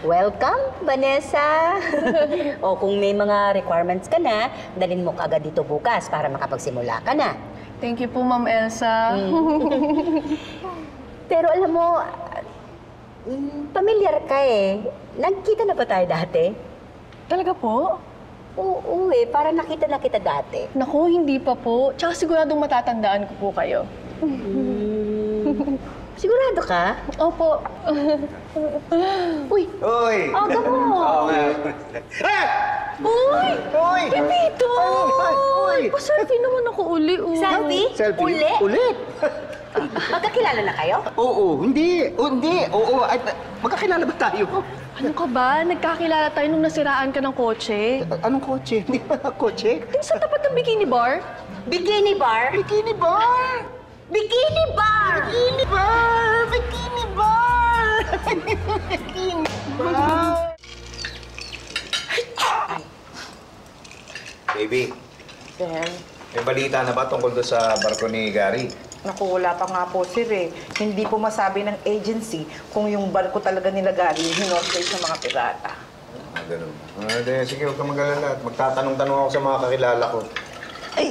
Welcome, Vanessa! O kung may mga requirements ka na, dalhin mo kaagad dito bukas para makapagsimula ka na. Thank you po, Ma'am Elsa. Pero alam mo, pamilyar ka eh. Nagkita na ba tayo dati? Talaga po? Oo eh, para nakita na kita dati. Naku, hindi pa po. Tsaka siguradong matatandaan ko po kayo. Sigurado ka? Opo. Uy! Uy! Aga mo! Oo nga. Uy! Uy! Pipito! Uy! Pa-selfie naman ako uli. Selfie? Selfie? Uli? Ulit? Magkakilala na kayo? Oo, hindi. Oo. Ay, magkakilala ba tayo? Ano ka ba? Nagkakilala tayo nung nasiraan ka ng kotse. Anong kotse? Hindi ba kotse? Yung sa tapat ng bikini bar? Bikini bar? Bikini bar! Bikini bar! Bikini bar! Bikini bar! Bikini bar! Baby, Sir, may balita na ba tungkol doon sa barko ni Gary? naku, wala pa nga po, sir eh. Hindi po masabi ng agency kung yung barko talaga nila Gary hinortate sa mga pirata. Ganun. Sige, huwag kang mag-alala. Magtatanong-tanong ako sa mga kakilala ko. Ay,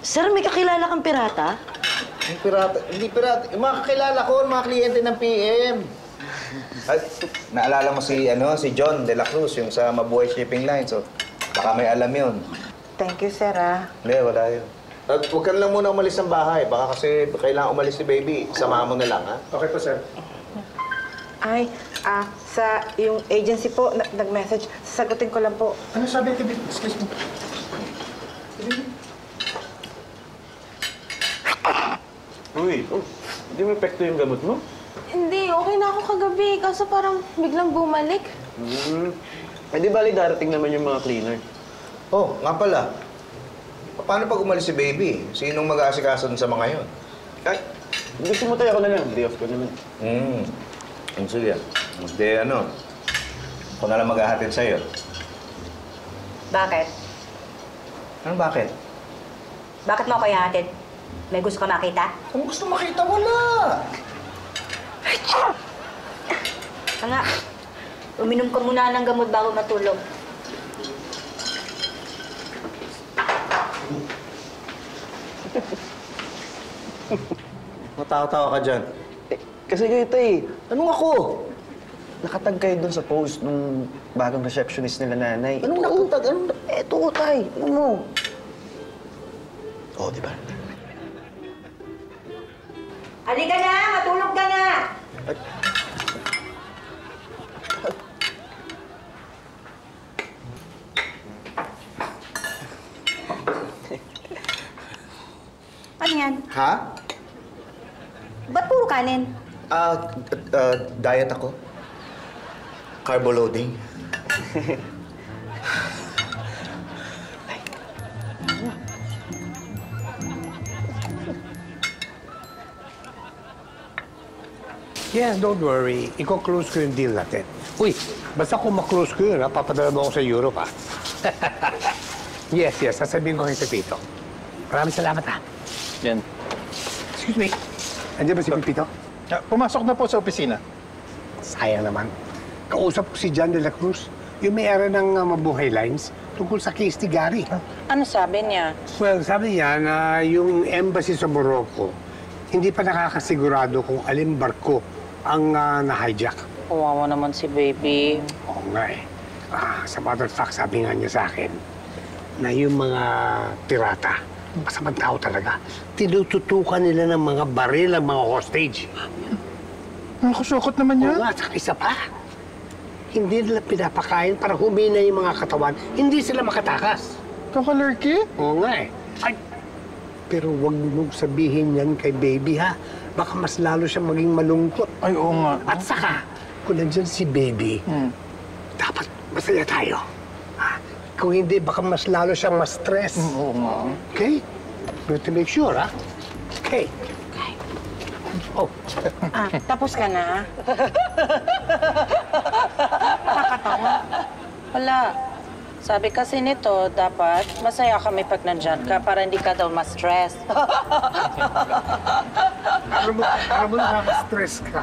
sir, may kakilala kang pirata? Yung pirata, hindi pirata. Yung mga kakilala ko, mga kliyente ng PM. At naalala mo si John De La Cruz, yung sa Mabuhay Shipping Line. So, baka may alam yun. Thank you, sir, ah. Hindi, wala yun. At huwag ka lang muna umalis ng bahay. Baka kasi kailangan umalis ni baby. Samahan mo na lang, ha? Okay po, sir. Ay, sa yung agency po, nag-message. Sasagutin ko lang po. Ano sabi ni baby? Excuse me. Uy, hindi mo epekto yung gamot mo? Hindi, okay na ako kagabi. Kaso parang biglang bumalik. Eh di bali darating naman yung mga cleaner. Oh, nga pala. Paano pag umalis si baby? Sinong mag-aasikaso dun sa mga yon? Ay, gusto mo tayo ako na lang. Day off ko naman. Sige. Hindi, ako na lang mag-ahatid sa'yo. Bakit? Ano bakit? Bakit mo ako ihatid? May gusto ka makita? Kung gusto makita, wala. Nga, uminom ka muna ng gamot bago matulog. Matawa-tawa ka dyan. Eh, kasi ganito eh. Anong ako? Nakatag kayo dun sa post nung bagong receptionist nila nanay. Anong nakatag? Eto, tay. Ano mo? Oh, di ba? Halika na! Matulog ka na! Ano yan? Ha? Ba't puro kanin? Diet ako. Carbo loading. Yeah, don't worry. Iko-close ko yung deal natin. Uy, basta kung ma-close ko yun, papadala mo ako sa Europe, ha? Yes, sasabihin ko kay Pepito. Maraming salamat, ha? Yan. Excuse me. Andiyan ba si Pepito? Pumasok na po sa opisina. Sayang naman. Kausap ko si John De La Cruz, yung may-ari ng Mabuhay Lines, tungkol sa case ni Gary. Ano sabi niya? Well, sabi niya na yung embassy sa Morocco, hindi pa nakakasigurado kung alin barko ang na-hijack. Kawawa naman si baby. Oo nga eh. Sa matter of fact, sabi nga niya sa akin na yung mga pirata, masamang tao talaga, tinututukan nila ng mga baril ang mga hostage. Nakasukot naman Oo yan. nga, saka isa pa. Hindi nila pinapakain para humina yung mga katawan. Hindi sila makatakas. Kakalarki? Oo nga eh. Ay, pero wag mong sabihin yan kay baby, ha? Baka mas lalo siya maging malungkot. Ay, oo nga. At saka, kung nandyan si baby, dapat masaya tayo. Ha? Kung hindi, baka mas lalo siyang ma-stress. Oo nga. Okay? We have to make sure, ha? Okay. Oh. Tapos ka na? Nakakatawa. Wala. Sabi kasi nito, dapat masaya kami pag nandyan ka para hindi ka daw ma-stress. Alam mo nakaka-stress ka.